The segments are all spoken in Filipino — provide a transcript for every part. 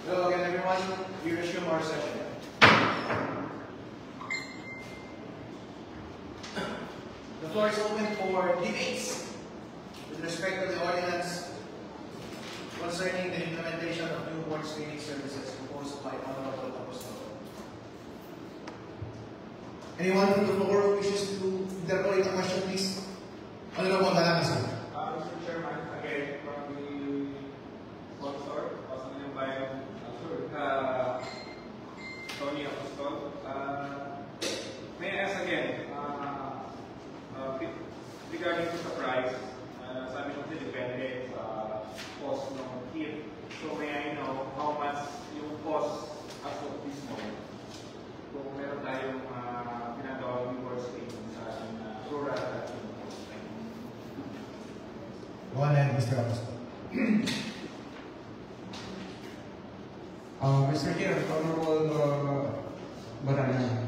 Hello again, everyone. We resume our session. The floor is open for debates with respect to the ordinance concerning the implementation of newborn screening services proposed by Honorable Apostol. Anyone from the floor who wishes to interpolate a question, please? Honorable Malami, sir. Mr. Chairman, again, from the sponsor, Tony Apostol. May I ask again, regarding to the price, sabi nyo depende sa cost ng kit. So may I know how much yung cost as of this moment? Kung meron tayong pinatawag newborn screening sa rural at Go ahead, Mr. Apostol. Mr. Chair, Honorable Barana,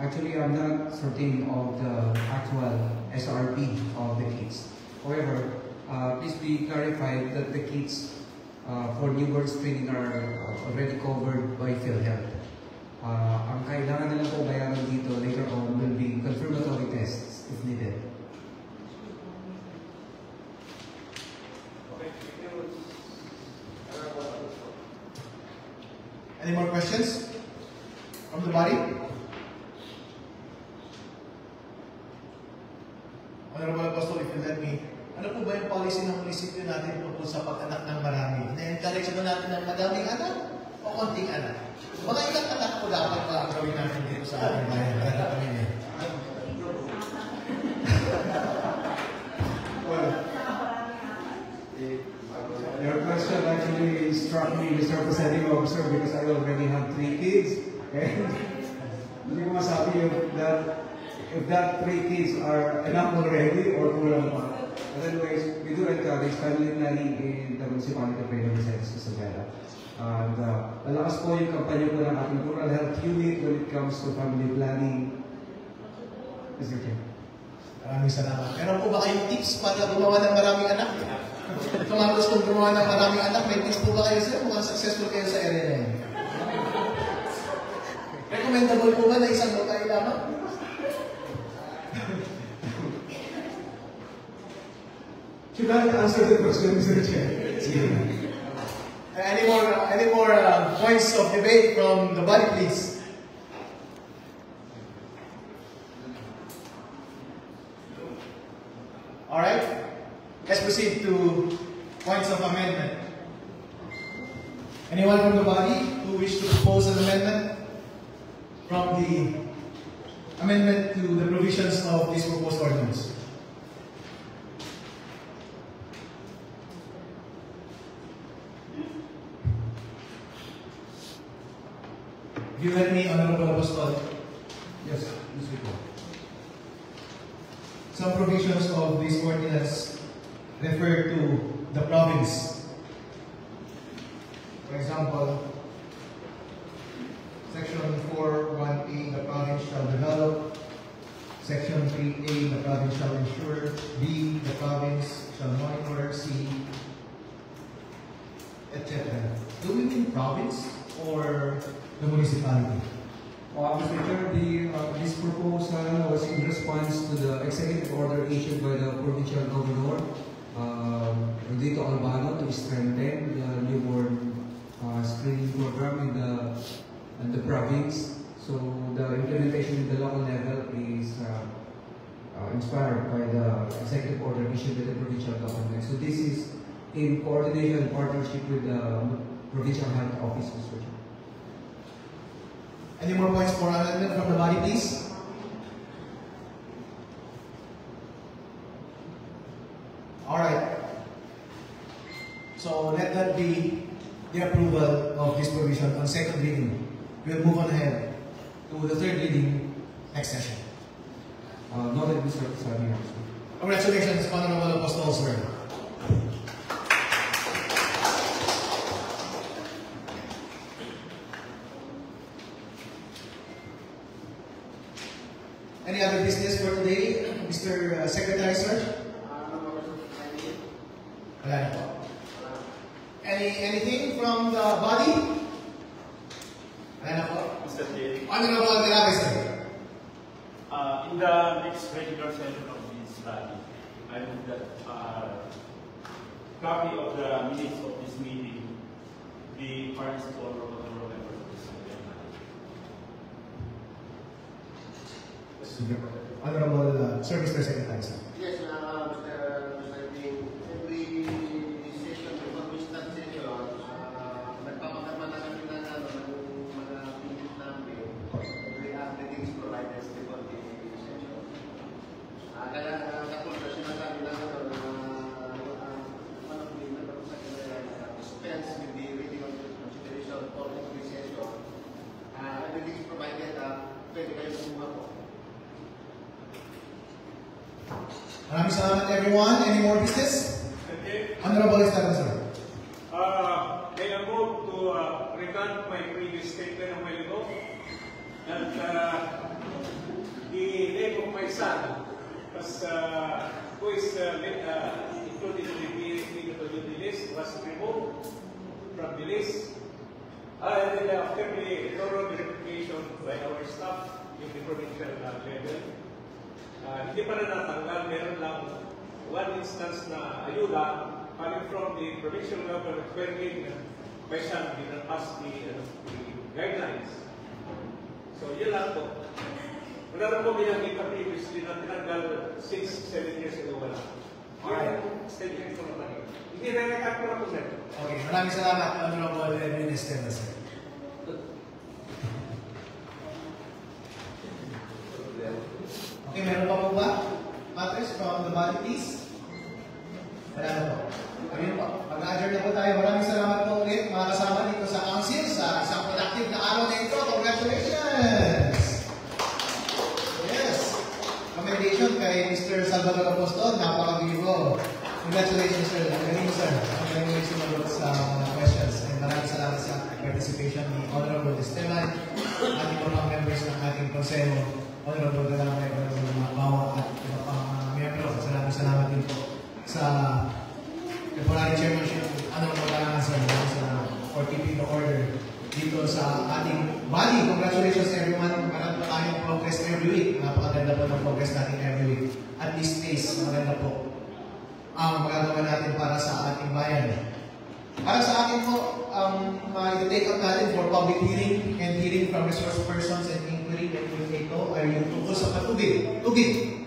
actually I'm not certain of the actual SRP of the kits. However, please be clarified that the kits for newborn screening are already covered by PhilHealth. Ang kailangan na lang po bayaran dito later on will be confirmatory tests if needed. Any more questions from the body? Honorable Apostol, if you let me, ano po ba yung policy ng munisipyo natin tungkol sa pag-anak ng marami? Na-encourage ba natin ng madaming anak o konting anak? Mga ilang anak po dapat pa gawin natin dito sa ating bayan para na pamilya? Your question actually struck me, Mr. Presiding Officer, because I already have 3 kids. And hindi ko masabi if that 3 kids are enough already or kulang pa. But anyways, we do encourage family planning in the municipality of Pedro Vicente, Isabela. And lalakas po yung kampanya po ng ating rural health unit when it comes to family planning. Mr. Chair. Maraming salamat. Meron po ba kayong tips para gumawa ng maraming anak? Kung ang gusto gumawa ng maraming anak, may tips po ba kayo sir? Mukhang successful kayo sa area na yun. Recommendable po ba na isang babae lamang? Should I answer the question, Mr. Chair? Any more points of debate from the body, please? All right. Let's proceed to points of amendment. Anyone from the body who wish to propose an amendment from the amendment to the provisions of this proposed ordinance? You heard me, Honorable Apostol. Yes, Mr. Chair. Some provisions of this ordinance refer to the province. For example, Section 4(1)(a), the province shall develop. Section 3(a), the province shall ensure. B, the province shall monitor. C, etc. Do we mean province or the municipality? Mr. Chair, this proposal was in response to the executive order issued by the provincial governor, Rodito Albano, to strengthen the newborn screening program in the province. So the implementation in the local level is inspired by the executive order issued by the provincial government. So this is in coordination and partnership with the provincial health office, Mr. Chair. Any more points for amendment from the body, please? All right. So let that be the approval of this provision on second reading. We'll move on ahead to the third reading next session. Noted, Mr. Presiding Officer. Congratulations, Honorable Apostol, sir. Any other business for today, Mr. Secretary, sir? Wala na po. Anything from the body? Ano po? Mr. Chair, Honorable Grabe, sir. in the next regular session of this study, I move that copy of the minutes of this meeting be furnished to all honorable members of this assembly. Honorable Sir, Mr. Secretary, sir. Yes, Mr. Dean, every session before we start session, nagpapakama na kami ng mga pinit namin. We have the things provided before the session. Kaya katulad na sinasabi na dispense with the reading of the consideration for every session. Everything is provided, pwede kayo kumuha po. Maraming salamat, everyone. Any more business? Okay. Honorable Esteban, sir. May I move to recant my previous statement a while ago that the name of my son was, who is included in the PhD list was removed from the list. And then after the thorough verification by our staff in the provincial level, hindi pa na natanggal, meron lang one instance na ayuda coming from the provincial government wherein by some did not pass the guidelines. So yun lang po. Wala na po binanggit previously na tinanggal 6-7 years ago wala. Alright. Statement ko naman. Hindi na-record ko na po, sir. Okay, maraming salamat, Honorable Edwin Esteban, sir. Okay, meron pa po ba? Matters from the body, please? Wala na po. Ayun po. Mag-adjourn na po tayo. Maraming salamat po ulit mga kasama dito sa Council sa isang productive na araw na ito. Congratulations! Yes! Commendation kay Mr. Salvador Apostol. Napaka-vivo. Congratulations, sir. Magaling, sir. Magaling mo yung sumagot sa mga questions. And maraming salamat sa participation ni Honorable Esteban, ating mga members ng ating konseho, Honorable Galamay, Honorable Mabawa, at iba pang mga miyembro. Salamat din po sa temporary chairmanship, Honorable Galamay, sir. Maraming salamat for keeping the order dito sa ating body. Congratulations everyone. Marami pa tayong progress every week. Napakaganda po ng progress natin every week. At this pace, maganda po ang magagawa natin para sa ating bayan. Para sa akin po, i-take up natin for public hearing and hearing from resource persons and inquiry and ito ay yung tungkol sa patubig. Tubig.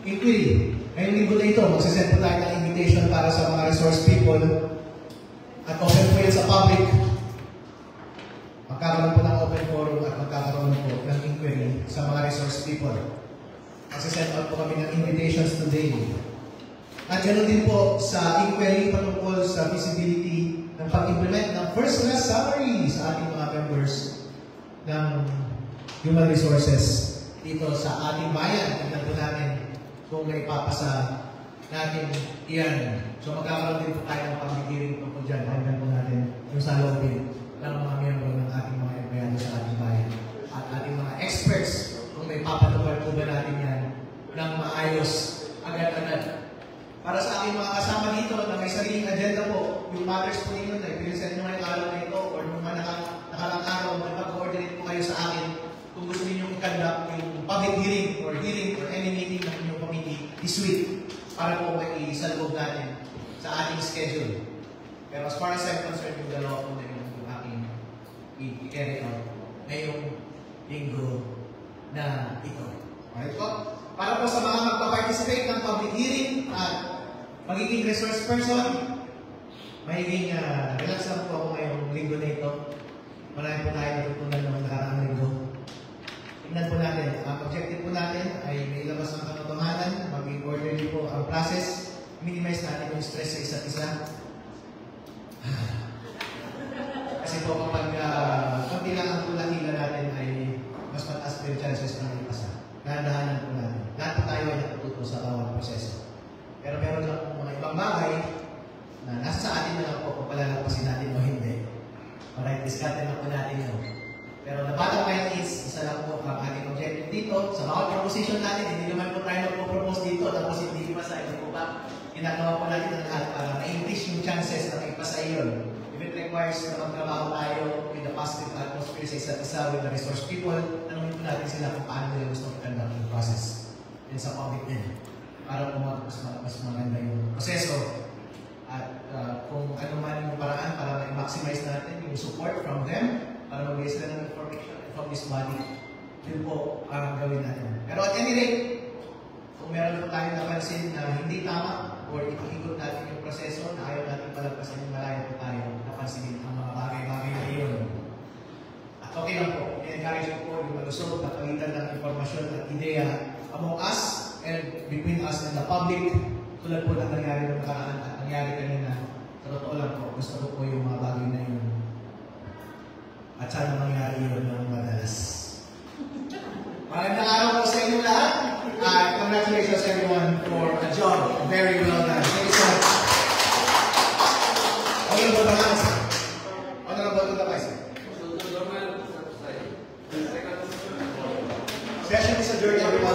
Inquiry. Ngayong linggo na ito, magsisend po tayo ng invitation para sa mga resource people at open po yan sa public. Magkakaroon po ng open forum at magkakaroon po ng inquiry sa mga resource people. Magsisend out po kami ng invitations today. At ganoon din po sa inquiry patungkol sa feasibility ng pag-implement ng first class salary sa ating mga members ng human resources dito sa ating bayan. Tignan po natin kung may papasa natin iyan. So magkakaroon din po tayo ng pag-hearing po dyan. Tignan po natin yung salobin ng mga miyembro ng ating mga empleyado sa ating bayan. At ating mga experts kung may papatupad po ba natin yan ng maayos agad-agad. Para sa aking mga kasama dito na may sariling agenda po, yung matters po ninyo na i-present nyo ngayong araw na ito or nung nakalang araw, mag-coordinate po kayo sa akin kung gusto niyo i-conduct yung public hearing or any meeting ng inyong committee this week para po maisalubog natin sa ating schedule. Pero as far as I'm concerned, yung dalawa po na yung aking i-carry out ngayong linggo na ito. Alright po? Para po sa mga magpa-participate ng public hearing at magiging resource person, magiging relax lang po ako ngayong linggo na ito. Marami po tayo natutunan ng nakaraang linggo. Tingnan po natin. Ang objective po natin ay may ilabas ng katotohanan, maging orderly po ang process, minimize natin yung stress sa isa't isa. Kasi po kapag konti lang ang tula-tila natin ay mas mataas po yung chances na ipasa. Dahan-dahanan po natin. Lahat po tayo ay natututo sa bawat proseso. Pero meron lang po mga ibang bagay na nasa sa atin na lang po kung palalagpasin natin o hindi. Alright, discard na po natin yun. Pero the bottom line is, isa lang po ang ating objective dito. Sa bawat proposition natin, hindi naman po tayo magpo-propose dito tapos hindi ipasa. Ito po ba? Ginagawa po natin ang lahat para ma-increase yung chances na maipasa yun. if it requires na magtrabaho tayo with the positive atmosphere sa isa't isa with the resource people, tanongin po natin sila kung paano nila gusto i-conduct yung process. And sa public din, para mas maganda yung proseso. At kung ano man yung paraan para ma-maximize natin yung support from them, para magbigay sila ng information from this body, yun po ang gawin natin. Pero at any rate, kung meron po tayong napansin na hindi tama or ikikot natin yung proseso na ayaw natin palagpasan yung malaya po tayo, napansinin ang mga bagay-bagay na iyon. At okay lang po, i-encourage po yung malusog na pagitan ng informasyon at ideya among us and between us and the public, tulad po na nangyari ng nakaraan at nangyari kanina. Sa totoo lang po, gusto ko po yung mga bagay na yun. At sana mangyari yun ng madalas. Magandang araw po sa inyo lahat. Congratulations everyone for a job. Very well done. Thank you so much. Honorable Balanz. Honorable to the Vice. Session is adjourned everyone.